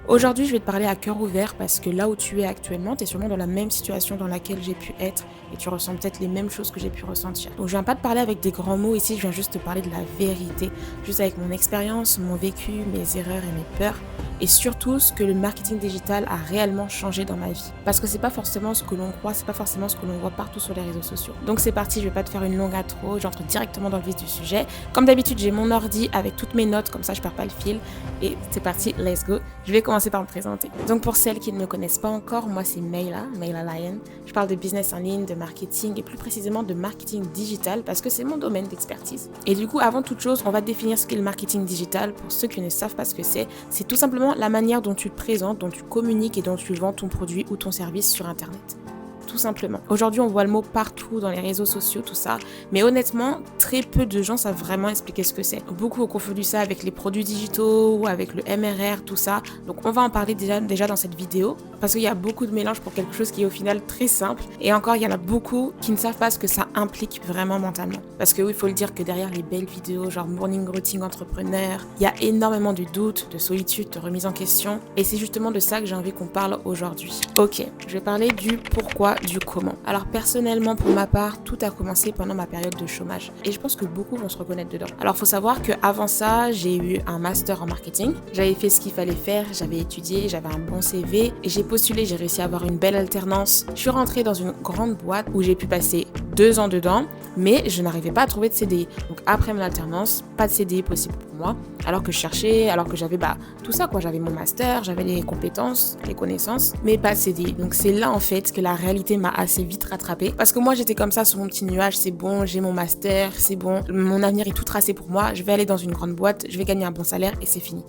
Aujourd'hui, je vais te parler à cœur ouvert parce que là où tu es actuellement, tu es sûrement dans la même situation dans laquelle j'ai pu être et tu ressens peut-être les mêmes choses que j'ai pu ressentir. Donc, je viens pas te parler avec des grands mots ici, je viens juste te parler de la vérité, juste avec mon expérience, mon vécu, mes erreurs et mes peurs et surtout ce que le marketing digital a réellement changé dans ma vie. Parce que c'est pas forcément ce que l'on croit, c'est pas forcément ce que l'on voit partout sur les réseaux sociaux. Donc, c'est parti, je vais pas te faire une longue intro, j'entre directement dans le vif du sujet. Comme d'habitude, j'ai mon ordi avec toutes mes notes, comme ça je perds pas le fil. Et c'est parti, let's go. Je vais commencer par me présenter. Donc pour celles qui ne me connaissent pas encore, moi c'est Mayla Lion. Je parle de business en ligne, de marketing et plus précisément de marketing digital parce que c'est mon domaine d'expertise. Et du coup, avant toute chose, on va définir ce qu'est le marketing digital pour ceux qui ne savent pas ce que c'est. C'est tout simplement la manière dont tu te présentes, dont tu communiques et dont tu vends ton produit ou ton service sur Internet. Tout simplement. Aujourd'hui, on voit le mot partout dans les réseaux sociaux, tout ça. Mais honnêtement, très peu de gens savent vraiment expliquer ce que c'est. Beaucoup ont confondu ça avec les produits digitaux ou avec le MRR, tout ça. Donc, on va en parler déjà dans cette vidéo parce qu'il y a beaucoup de mélange pour quelque chose qui est au final très simple. Et encore, il y en a beaucoup qui ne savent pas ce que ça implique vraiment mentalement. Parce que oui, il faut le dire que derrière les belles vidéos, genre morning routine entrepreneur, il y a énormément de doutes, de solitude, de remise en question. Et c'est justement de ça que j'ai envie qu'on parle aujourd'hui. Ok, je vais parler du pourquoi, du comment. Alors personnellement, pour ma part, tout a commencé pendant ma période de chômage. Et je pense que beaucoup vont se reconnaître dedans. Alors faut savoir qu'avant ça, j'ai eu un master en marketing. J'avais fait ce qu'il fallait faire, j'avais étudié, j'avais un bon CV. Et j'ai postulé, j'ai réussi à avoir une belle alternance. Je suis rentrée dans une grande boîte où j'ai pu passer 2 ans dedans. Mais je n'arrivais pas à trouver de CDI. Donc après mon alternance, pas de CDI possible pour moi. Alors que je cherchais, alors que j'avais tout ça quoi. J'avais mon master, j'avais les compétences, les connaissances, mais pas de CDI. Donc c'est là en fait que la réalité m'a assez vite rattrapée. Parce que moi j'étais comme ça sur mon petit nuage, c'est bon, j'ai mon master, c'est bon, mon avenir est tout tracé pour moi, je vais aller dans une grande boîte, je vais gagner un bon salaire et c'est fini.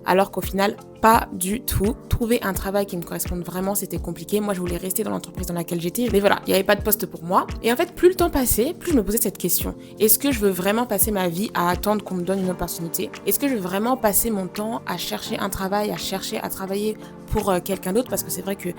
Alors qu'au final, pas du tout. Trouver un travail qui me corresponde vraiment, c'était compliqué. Moi, je voulais rester dans l'entreprise dans laquelle j'étais. Mais voilà, il n'y avait pas de poste pour moi. Et en fait, plus le temps passait, plus je me posais cette question. Est-ce que je veux vraiment passer ma vie à attendre qu'on me donne une opportunité ? Est-ce que je veux vraiment passer mon temps à chercher un travail, à chercher à travailler pour quelqu'un d'autre ? Parce que c'est vrai que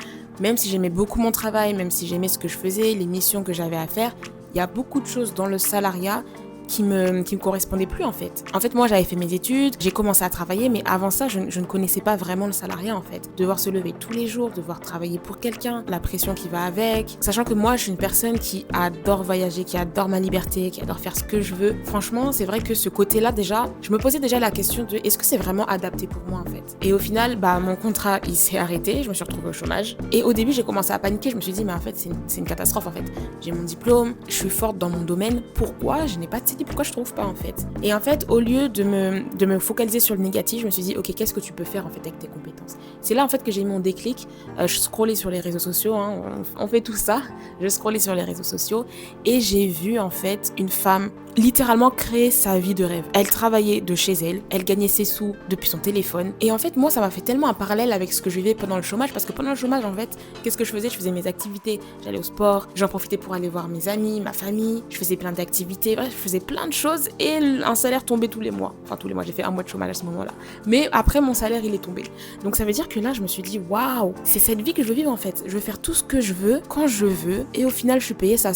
même si j'aimais beaucoup mon travail, même si j'aimais ce que je faisais, les missions que j'avais à faire, il y a beaucoup de choses dans le salariat qui me correspondait plus en fait. En fait, moi j'avais fait mes études, j'ai commencé à travailler, mais avant ça, je ne connaissais pas vraiment le salariat en fait. Devoir se lever tous les jours, devoir travailler pour quelqu'un, la pression qui va avec. Sachant que moi, je suis une personne qui adore voyager, qui adore ma liberté, qui adore faire ce que je veux. Franchement, c'est vrai que ce côté-là déjà, je me posais déjà la question de est-ce que c'est vraiment adapté pour moi en fait. Et au final, mon contrat il s'est arrêté, je me suis retrouvée au chômage. Et au début, j'ai commencé à paniquer, je me suis dit mais en fait c'est une catastrophe en fait. J'ai mon diplôme, je suis forte dans mon domaine, pourquoi je n'ai pas de pourquoi je trouve pas en fait. Et en fait, au lieu de me focaliser sur le négatif, je me suis dit ok, qu'est-ce que tu peux faire en fait avec tes compétences. C'est là en fait que j'ai eu mon déclic. Je scrollais sur les réseaux sociaux, hein, on fait tout ça. Je scrollais sur les réseaux sociaux et j'ai vu en fait une femme littéralement créer sa vie de rêve. Elle travaillait de chez elle, elle gagnait ses sous depuis son téléphone. Et en fait, moi, ça m'a fait tellement un parallèle avec ce que je vivais pendant le chômage, parce que pendant le chômage, en fait, qu'est-ce que je faisais ? Je faisais mes activités, j'allais au sport, j'en profitais pour aller voir mes amis, ma famille, je faisais plein d'activités, bref, je faisais plein de choses et un salaire tombait tous les mois. Enfin, tous les mois, j'ai fait 1 mois de chômage à ce moment-là. Mais après, mon salaire, il est tombé. Donc ça veut dire que là, je me suis dit, waouh, c'est cette vie que je veux vivre en fait. Je veux faire tout ce que je veux, quand je veux, et au final, je suis payée, ça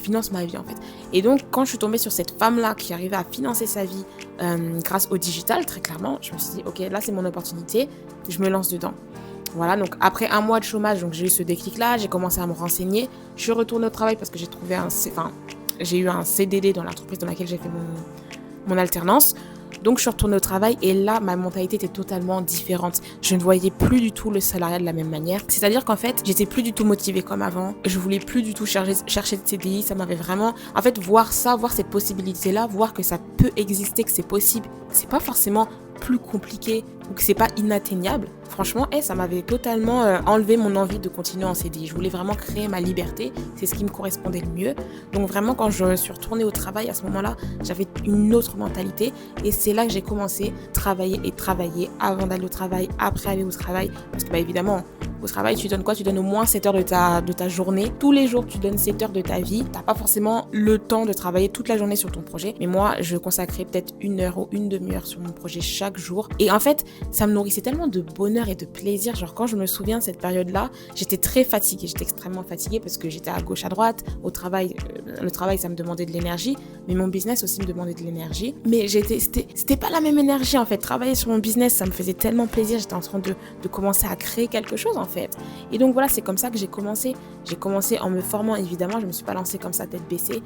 finance ma vie en fait. Et donc, quand je suis tombée sur cette femme-là qui arrivait à financer sa vie grâce au digital, très clairement, je me suis dit, ok, là c'est mon opportunité, je me lance dedans. Voilà, donc après 1 mois de chômage, donc j'ai eu ce déclic-là, j'ai commencé à me renseigner, je suis retournée au travail parce que j'ai eu un CDD dans l'entreprise dans laquelle j'ai fait mon alternance. Donc je suis retournée au travail et là, ma mentalité était totalement différente. Je ne voyais plus du tout le salariat de la même manière. C'est-à-dire qu'en fait, j'étais plus du tout motivée comme avant. Je voulais plus du tout chercher de CDI. Ça m'avait vraiment... En fait, voir cette possibilité-là, voir que ça peut exister, que c'est possible, c'est pas forcément plus compliqué ou que c'est pas inatteignable. Franchement, ça m'avait totalement enlevé mon envie de continuer en CDI. Je voulais vraiment créer ma liberté. C'est ce qui me correspondait le mieux. Donc vraiment, quand je suis retournée au travail, à ce moment-là, j'avais une autre mentalité. Et c'est là que j'ai commencé à travailler avant d'aller au travail, après aller au travail. Parce que évidemment, Au travail, tu donnes quoi? Tu donnes au moins 7 heures de ta journée. Tous les jours, tu donnes 7 heures de ta vie. T'as pas forcément le temps de travailler toute la journée sur ton projet. Mais moi, je consacrais peut-être 1 heure ou une demi-heure sur mon projet chaque jour. Et en fait, ça me nourrissait tellement de bonheur et de plaisir. Genre, quand je me souviens de cette période-là, j'étais très fatiguée. J'étais extrêmement fatiguée parce que j'étais à gauche, à droite. Au travail, le travail, ça me demandait de l'énergie. Mais mon business aussi me demandait de l'énergie. Mais c'était pas la même énergie, en fait. Travailler sur mon business, ça me faisait tellement plaisir. J'étais en train de commencer à créer quelque chose, en fait. Et donc, voilà, c'est comme ça que j'ai commencé. J'ai commencé en me formant, évidemment. Je me suis pas lancée comme ça, tête baissée.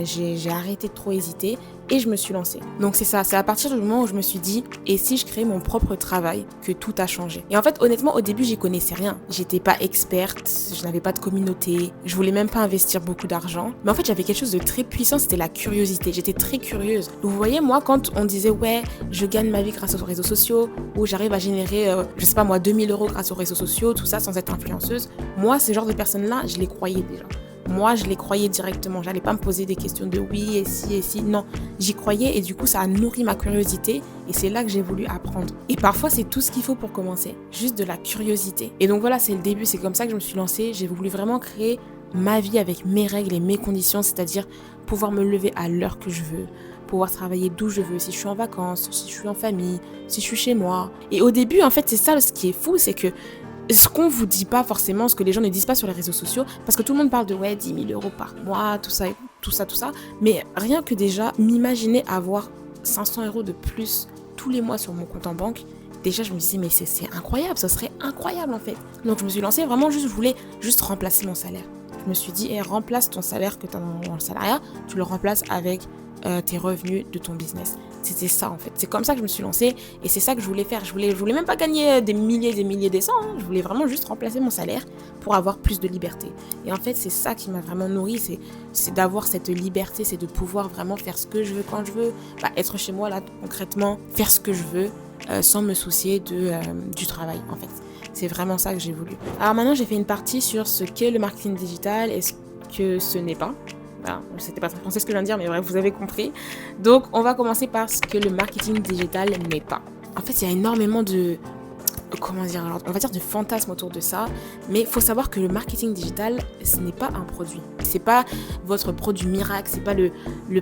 J'ai arrêté de trop hésiter et je me suis lancée. Donc, c'est ça. C'est à partir du moment où je me suis dit, et si je créais mon propre travail, que tout a changé. Et en fait, honnêtement, au début, j'y connaissais rien. J'étais pas experte, je n'avais pas de communauté, je voulais même pas investir beaucoup d'argent. Mais en fait, j'avais quelque chose de très puissant, c'était la curiosité. J'étais très curieuse. Donc, vous voyez, moi, quand on disait, ouais, je gagne ma vie grâce aux réseaux sociaux, ou j'arrive à générer, je sais pas moi, 2 000 € grâce aux réseaux sociaux, tout ça, sans être influenceuse, moi, ce genre de personnes-là, je les croyais déjà. Moi, je les croyais directement. J'allais pas me poser des questions de oui et si. Non, j'y croyais et du coup, ça a nourri ma curiosité et c'est là que j'ai voulu apprendre. Et parfois, c'est tout ce qu'il faut pour commencer. Juste de la curiosité. Et donc voilà, c'est le début. C'est comme ça que je me suis lancée. J'ai voulu vraiment créer ma vie avec mes règles et mes conditions, c'est-à-dire pouvoir me lever à l'heure que je veux, pouvoir travailler d'où je veux, si je suis en vacances, si je suis en famille, si je suis chez moi. Et au début, en fait, c'est ça ce qui est fou, c'est que ce qu'on vous dit pas forcément, ce que les gens ne disent pas sur les réseaux sociaux, parce que tout le monde parle de ouais, 10 000 € par mois, tout ça, mais rien que déjà m'imaginer avoir 500 € de plus tous les mois sur mon compte en banque, déjà je me disais mais c'est incroyable, ça serait incroyable en fait. Donc je me suis lancée vraiment je voulais juste remplacer mon salaire. Je me suis dit remplace ton salaire que tu as dans le salariat, tu le remplaces avec tes revenus de ton business. C'était ça en fait. C'est comme ça que je me suis lancée et c'est ça que je voulais faire. Je voulais même pas gagner des milliers des cents. Je voulais vraiment juste remplacer mon salaire pour avoir plus de liberté. Et en fait, c'est ça qui m'a vraiment nourrie. C'est d'avoir cette liberté, c'est de pouvoir vraiment faire ce que je veux quand je veux. Être chez moi là concrètement, faire ce que je veux sans me soucier du travail en fait. C'est vraiment ça que j'ai voulu. Alors maintenant, j'ai fait une partie sur ce qu'est le marketing digital et ce que ce n'est pas. Voilà, c'était pas très français ce que je viens de dire, mais bref, vous avez compris. Donc, on va commencer par ce que le marketing digital n'est pas. En fait, il y a énormément de... Comment dire, alors, on va dire de fantasmes autour de ça, mais il faut savoir que le marketing digital, ce n'est pas un produit. C'est pas votre produit miracle, c'est pas le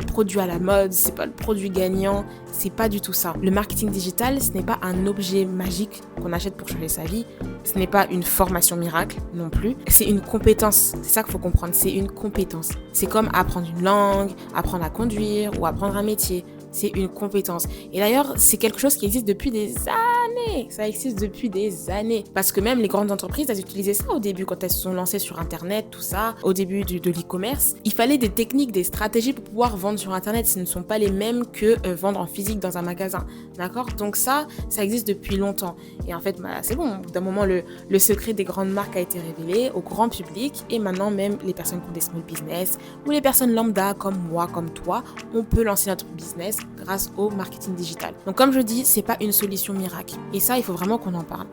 produit à la mode, c'est pas le produit gagnant, c'est pas du tout ça. Le marketing digital, ce n'est pas un objet magique qu'on achète pour changer sa vie, ce n'est pas une formation miracle non plus, c'est une compétence. C'est ça qu'il faut comprendre, c'est une compétence. C'est comme apprendre une langue, apprendre à conduire ou apprendre un métier. C'est une compétence. Et d'ailleurs, c'est quelque chose qui existe depuis des années. Ça existe depuis des années. Parce que même les grandes entreprises, elles utilisaient ça au début, quand elles se sont lancées sur Internet, tout ça, au début de l'e-commerce. Il fallait des techniques, des stratégies pour pouvoir vendre sur Internet. Ce ne sont pas les mêmes que vendre en physique dans un magasin. D'accord? Donc ça existe depuis longtemps. Et en fait, c'est bon. D'un moment, le secret des grandes marques a été révélé au grand public. Et maintenant, même les personnes qui ont des small business ou les personnes lambda comme moi, comme toi, on peut lancer notre business grâce au marketing digital. Donc comme je dis, c'est pas une solution miracle. Et ça, il faut vraiment qu'on en parle.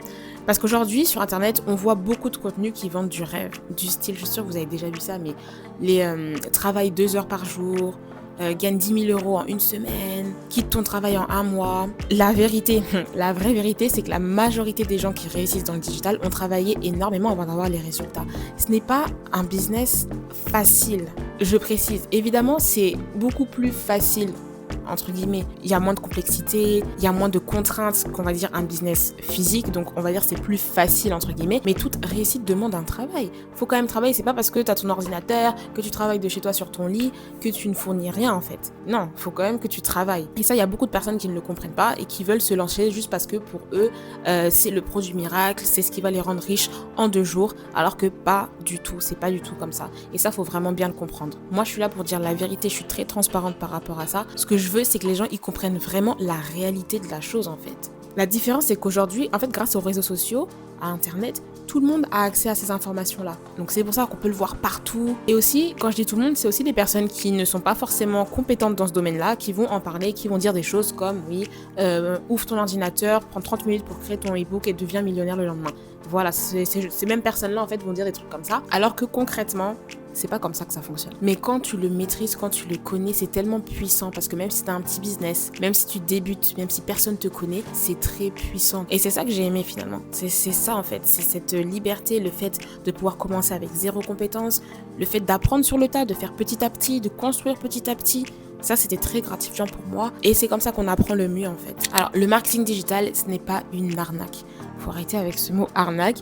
Parce qu'aujourd'hui, sur Internet, on voit beaucoup de contenus qui vendent du rêve, du style, je suis sûre que vous avez déjà vu ça, mais les travaillent 2 heures par jour, gagne 10 000 € en une semaine, quitte ton travail en un mois. La vérité, la vraie vérité, c'est que la majorité des gens qui réussissent dans le digital ont travaillé énormément avant d'avoir les résultats. Ce n'est pas un business facile. Je précise, évidemment, c'est beaucoup plus facile entre guillemets, il y a moins de complexité, il y a moins de contraintes qu'on va dire un business physique, donc on va dire c'est plus facile entre guillemets, mais toute réussite demande un travail. Faut quand même travailler, c'est pas parce que tu as ton ordinateur, que tu travailles de chez toi sur ton lit, que tu ne fournis rien en fait. Non, faut quand même que tu travailles. Et ça, il y a beaucoup de personnes qui ne le comprennent pas et qui veulent se lancer juste parce que pour eux, c'est le produit miracle, c'est ce qui va les rendre riches en 2 jours, alors que pas du tout, c'est pas du tout comme ça. Et ça, faut vraiment bien le comprendre. Moi, je suis là pour dire la vérité, je suis très transparente par rapport à ça. Ce que je veux, c'est que les gens ils comprennent vraiment la réalité de la chose en fait. La différence, c'est qu'aujourd'hui, en fait, grâce aux réseaux sociaux, à Internet, tout le monde a accès à ces informations-là. Donc c'est pour ça qu'on peut le voir partout. Et aussi, quand je dis tout le monde, c'est aussi des personnes qui ne sont pas forcément compétentes dans ce domaine-là, qui vont en parler, qui vont dire des choses comme oui, ouvre ton ordinateur, prends 30 minutes pour créer ton e-book et deviens millionnaire le lendemain. Voilà, ces mêmes personnes-là en fait vont dire des trucs comme ça. Alors que concrètement, c'est pas comme ça que ça fonctionne. Mais quand tu le maîtrises, quand tu le connais, c'est tellement puissant parce que même si tu as un petit business, même si tu débutes, même si personne te connaît, c'est très puissant. Et c'est ça que j'ai aimé finalement. C'est ça en fait, c'est cette liberté, le fait de pouvoir commencer avec zéro compétence, le fait d'apprendre sur le tas, de faire petit à petit, de construire petit à petit. Ça, c'était très gratifiant pour moi et c'est comme ça qu'on apprend le mieux en fait. Alors, le marketing digital, ce n'est pas une arnaque. Faut arrêter avec ce mot arnaque.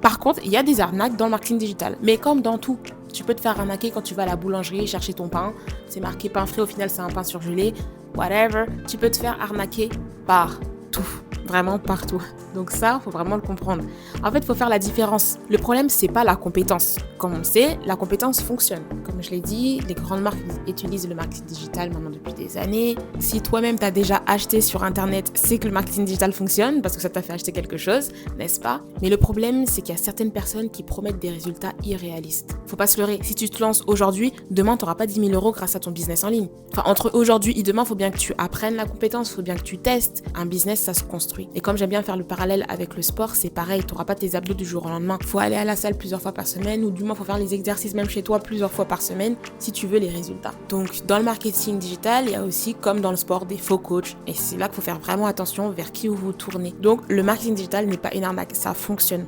Par contre, il y a des arnaques dans le marketing digital, mais comme dans tout. Tu peux te faire arnaquer quand tu vas à la boulangerie chercher ton pain. C'est marqué pain frais, au final c'est un pain surgelé. Whatever. Tu peux te faire arnaquer partout. Vraiment partout. Donc ça, faut vraiment le comprendre. En fait, il faut faire la différence. Le problème, c'est pas la compétence. Comme on sait, la compétence fonctionne. Comme je l'ai dit, les grandes marques utilisent le marketing digital maintenant depuis des années. Si toi-même, tu as déjà acheté sur Internet, c'est que le marketing digital fonctionne parce que ça t'a fait acheter quelque chose, n'est-ce pas? Mais le problème, c'est qu'il y a certaines personnes qui promettent des résultats irréalistes. Faut pas se leurrer. Si tu te lances aujourd'hui, demain, tu n'auras pas 10 000 € grâce à ton business en ligne. Enfin, entre aujourd'hui et demain, il faut bien que tu apprennes la compétence, il faut bien que tu testes. Un business, ça se construit. Et comme j'aime bien faire le parallèle avec le sport, c'est pareil, tu n'auras pas tes abdos du jour au lendemain. Il faut aller à la salle plusieurs fois par semaine ou du moins il faut faire les exercices même chez toi plusieurs fois par semaine si tu veux les résultats. Donc dans le marketing digital, il y a aussi comme dans le sport des faux coachs et c'est là qu'il faut faire vraiment attention vers qui vous tournez. Donc le marketing digital n'est pas une arnaque, ça fonctionne.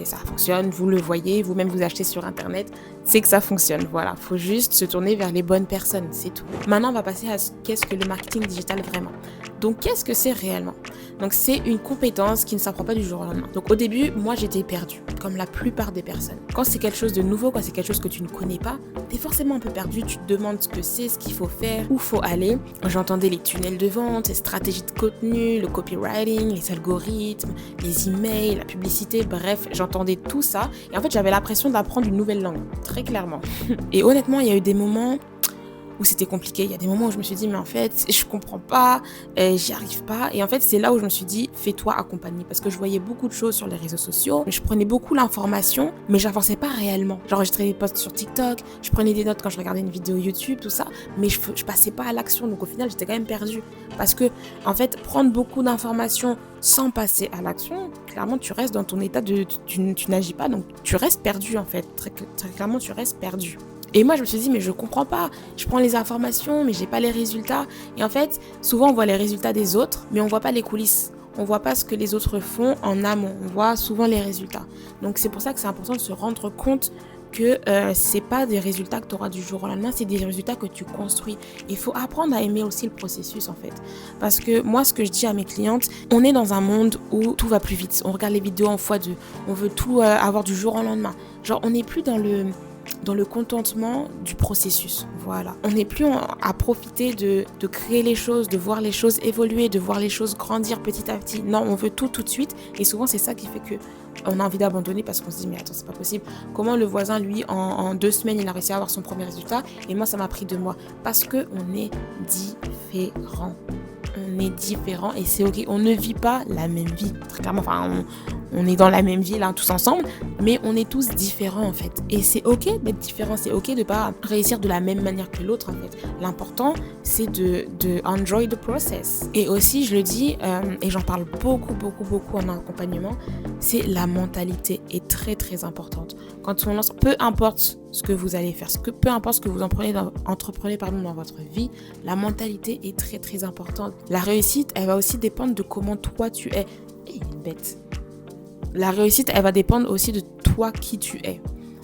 Ça fonctionne, vous le voyez, vous-même vous achetez sur internet, c'est que ça fonctionne. Voilà, faut juste se tourner vers les bonnes personnes, c'est tout. Maintenant, on va passer à qu'est-ce que le marketing digital vraiment. Donc, qu'est-ce que c'est réellement? Donc, c'est une compétence qui ne s'apprend pas du jour au lendemain. Donc, au début, moi, j'étais perdue, comme la plupart des personnes. Quand c'est quelque chose de nouveau, quand c'est quelque chose que tu ne connais pas, t'es forcément un peu perdu. Tu te demandes ce que c'est, ce qu'il faut faire, où faut aller. J'entendais les tunnels de vente, les stratégies de contenu, le copywriting, les algorithmes, les emails, la publicité, bref, j'entendais tout ça. Et en fait, j'avais l'impression d'apprendre une nouvelle langue, très clairement. Et honnêtement, il y a eu des moments où c'était compliqué. Il y a des moments où je me suis dit, mais en fait, je comprends pas, j'y arrive pas. Et en fait, c'est là où je me suis dit, fais-toi accompagner. Parce que je voyais beaucoup de choses sur les réseaux sociaux. Je prenais beaucoup l'information, mais j'avançais pas réellement. J'enregistrais des posts sur TikTok, je prenais des notes quand je regardais une vidéo YouTube, tout ça. Mais je passais pas à l'action. Donc au final, j'étais quand même perdue. Parce que, en fait, prendre beaucoup d'informations sans passer à l'action, clairement, tu restes dans ton état de... Tu n'agis pas, donc tu restes perdu, en fait. Très clairement, tu restes perdu. Et moi, je me suis dit, mais je comprends pas. Je prends les informations, mais j'ai pas les résultats. Et en fait, souvent, on voit les résultats des autres, mais on voit pas les coulisses. On voit pas ce que les autres font en amont. On voit souvent les résultats. Donc, c'est pour ça que c'est important de se rendre compte que c'est pas des résultats que tu auras du jour au lendemain, c'est des résultats que tu construis. Il faut apprendre à aimer aussi le processus, en fait. Parce que moi, ce que je dis à mes clientes, on est dans un monde où tout va plus vite. On regarde les vidéos en x2. On veut tout avoir du jour au lendemain. Genre, on n'est plus dans le contentement du processus. Voilà. On n'est plus à profiter de créer les choses, de voir les choses évoluer, de voir les choses grandir petit à petit. Non, on veut tout de suite. Et souvent, c'est ça qui fait que on a envie d'abandonner parce qu'on se dit, mais attends, c'est pas possible. Comment le voisin, lui, en 2 semaines, il a réussi à avoir son premier résultat et moi, ça m'a pris 2 mois. Parce qu'on est différents. On est différents et c'est ok. On ne vit pas la même vie. Très clairement, enfin, on est dans la même vie là, tous ensemble, mais on est tous différents en fait. Et c'est ok d'être différent, c'est ok de pas réussir de la même manière que l'autre en fait. L'important, c'est de enjoy the process. Et aussi, je le dis, et j'en parle beaucoup en accompagnement, c'est la mentalité est très très importante. Quand on lance, peu importe ce que vous allez faire, peu importe ce que vous entreprenez dans votre vie, la mentalité est très très importante. La réussite, elle va aussi dépendre de comment toi tu es. Et il est bête. La réussite, elle va dépendre aussi de toi qui tu es.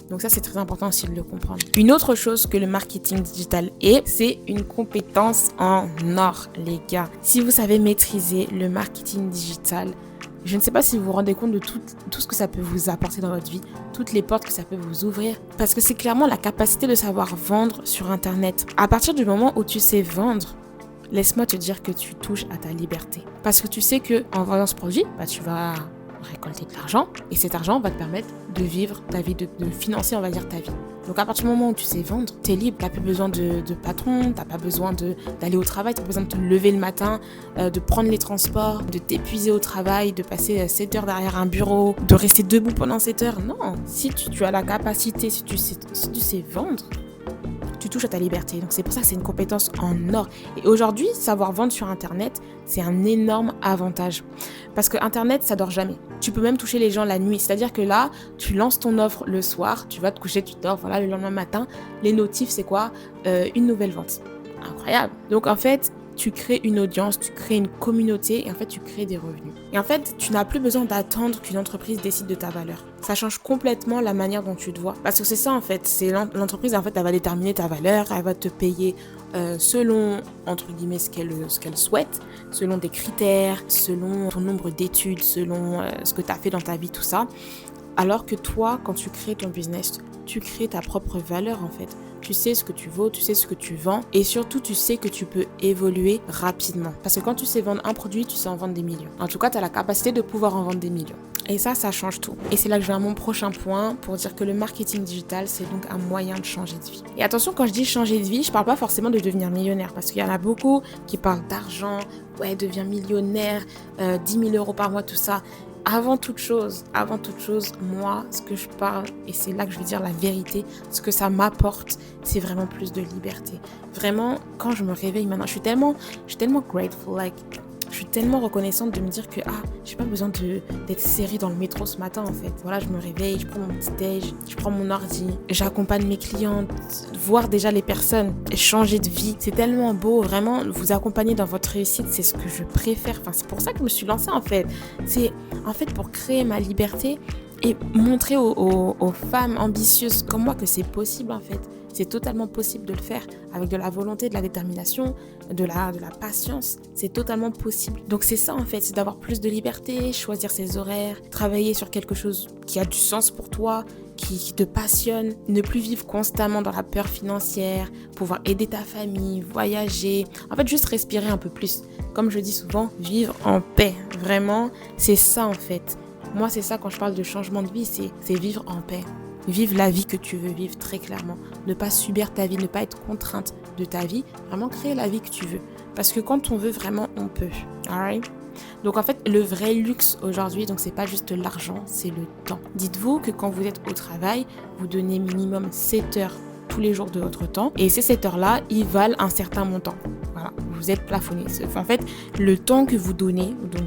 Donc ça, c'est très important aussi de le comprendre. Une autre chose que le marketing digital est, c'est une compétence en or, les gars. Si vous savez maîtriser le marketing digital, je ne sais pas si vous vous rendez compte de tout ce que ça peut vous apporter dans votre vie, toutes les portes que ça peut vous ouvrir. Parce que c'est clairement la capacité de savoir vendre sur Internet. À partir du moment où tu sais vendre, laisse-moi te dire que tu touches à ta liberté. Parce que tu sais qu'en vendant ce produit, tu vas récolter de l'argent et cet argent va te permettre de vivre ta vie, de financer, on va dire, ta vie. Donc à partir du moment où tu sais vendre, tu es libre, tu n'as plus besoin de patron, tu n'as pas besoin d'aller au travail, tu n'as pas besoin de te lever le matin, de prendre les transports, de t'épuiser au travail, de passer 7 heures derrière un bureau, de rester debout pendant 7 heures. Non, si tu as la capacité, si tu sais vendre, tu touches à ta liberté. Donc c'est pour ça que c'est une compétence en or. Et aujourd'hui, savoir vendre sur Internet, c'est un énorme avantage. Parce que Internet, ça dort jamais. Tu peux même toucher les gens la nuit. C'est-à-dire que là, tu lances ton offre le soir, tu vas te coucher, tu dors, voilà, le lendemain matin, les notifs, c'est quoi? Une nouvelle vente. Incroyable. Donc en fait, tu crées une audience, tu crées une communauté et en fait, tu crées des revenus. Et en fait, tu n'as plus besoin d'attendre qu'une entreprise décide de ta valeur. Ça change complètement la manière dont tu te vois. Parce que c'est ça en fait, c'est l'entreprise en fait, elle va déterminer ta valeur, elle va te payer selon, entre guillemets, ce qu'elle souhaite, selon des critères, selon ton nombre d'études, selon ce que tu as fait dans ta vie, tout ça. Alors que toi, quand tu crées ton business, tu crées ta propre valeur en fait. Tu sais ce que tu vaux, tu sais ce que tu vends et surtout tu sais que tu peux évoluer rapidement. Parce que quand tu sais vendre un produit, tu sais en vendre des millions. En tout cas, tu as la capacité de pouvoir en vendre des millions. Et ça change tout. Et c'est là que je vais à mon prochain point pour dire que le marketing digital, c'est donc un moyen de changer de vie. Et attention, quand je dis changer de vie, je parle pas forcément de devenir millionnaire parce qu'il y en a beaucoup qui parlent d'argent, ouais, deviens millionnaire, 10 000 euros par mois, tout ça. Avant toute chose, moi, ce que je parle, et c'est là que je vais dire la vérité, ce que ça m'apporte, c'est vraiment plus de liberté. Vraiment, quand je me réveille maintenant, je suis tellement grateful, je suis tellement reconnaissante de me dire que j'ai pas besoin d'être serrée dans le métro ce matin en fait. Voilà, je me réveille, je prends mon petit déj, je prends mon ordi, j'accompagne mes clientes, voir déjà les personnes changer de vie. C'est tellement beau, vraiment, vous accompagner dans votre réussite, c'est ce que je préfère. Enfin, c'est pour ça que je me suis lancée en fait. C'est en fait pour créer ma liberté et montrer aux femmes ambitieuses comme moi que c'est possible en fait. C'est totalement possible de le faire avec de la volonté, de la détermination, de la patience. C'est totalement possible. Donc c'est ça en fait, c'est d'avoir plus de liberté, choisir ses horaires, travailler sur quelque chose qui a du sens pour toi, qui te passionne, ne plus vivre constamment dans la peur financière, pouvoir aider ta famille, voyager, en fait juste respirer un peu plus. Comme je dis souvent, vivre en paix. Vraiment, c'est ça en fait. Moi c'est ça quand je parle de changement de vie, c'est vivre en paix. Vivre la vie que tu veux vivre très clairement. Ne pas subir ta vie, ne pas être contrainte de ta vie. Vraiment créer la vie que tu veux. Parce que quand on veut vraiment, on peut. Alright? Donc en fait, le vrai luxe aujourd'hui, donc c'est pas juste l'argent, c'est le temps. Dites-vous que quand vous êtes au travail, vous donnez minimum 7 heures tous les jours de votre temps. Et ces 7 heures-là, ils valent un certain montant. Voilà, vous êtes plafonné. En fait, le temps que vous donnez, donc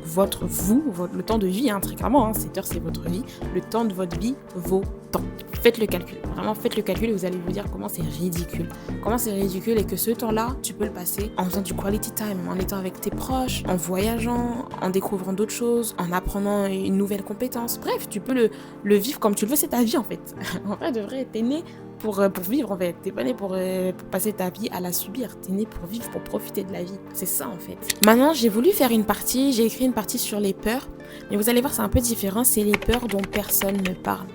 le temps de vie, très clairement, 7 heures c'est votre vie, le temps de votre vie vaut tant. Faites le calcul, vraiment faites le calcul et vous allez vous dire comment c'est ridicule. Comment c'est ridicule et que ce temps-là, tu peux le passer en faisant du quality time, en étant avec tes proches, en voyageant, en découvrant d'autres choses, en apprenant une nouvelle compétence. Bref, tu peux le vivre comme tu le veux, c'est ta vie en fait. En vrai, de vrai, t'es né pour vivre en fait. T'es pas né pour passer ta vie à la subir. T'es né pour vivre, pour profiter de la vie. C'est ça en fait. Maintenant, j'ai écrit une partie sur les peurs. Mais vous allez voir, c'est un peu différent. C'est les peurs dont personne ne parle.